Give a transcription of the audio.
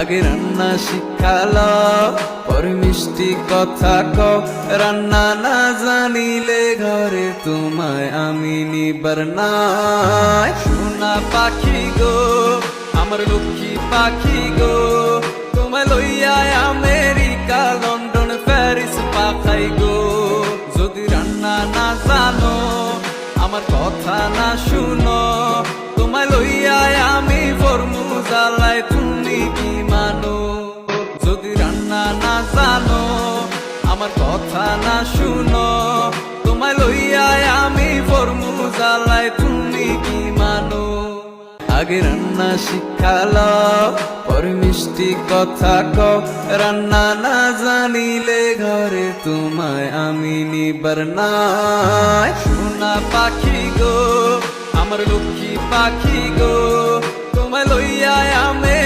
আগে রান্না শিখালো পরে মিষ্টি কথা কও, রান্না না জানিলে ঘরে তোমায় আমি নিবার নাই। সোনা পাখি গো আমার লক্ষ্মী পাখি গো, তোমায় লইয়া আমেরিকা লন্ডন প্যারিস পাখাই গো। যদি রান্না না জানো আমার কথা না শুনো, তোমায় লইয়া আমি ফরমু জ্বালাই তুমি কি মানো। যদি রান্না না জানো আমার কথা না শুনো, তোমায় লইয়া আমি ফরমু জ্বালাই তুমি কি মানো। আগে রান্না শিখালো পরে মিষ্টি কথা কও, রান্না না জানিলে ঘরে তোমায় আমি নিবার নাই। সোনা পাখি গো আমার লক্ষ্মী পাখি গো, তোমায় লইয়া আমি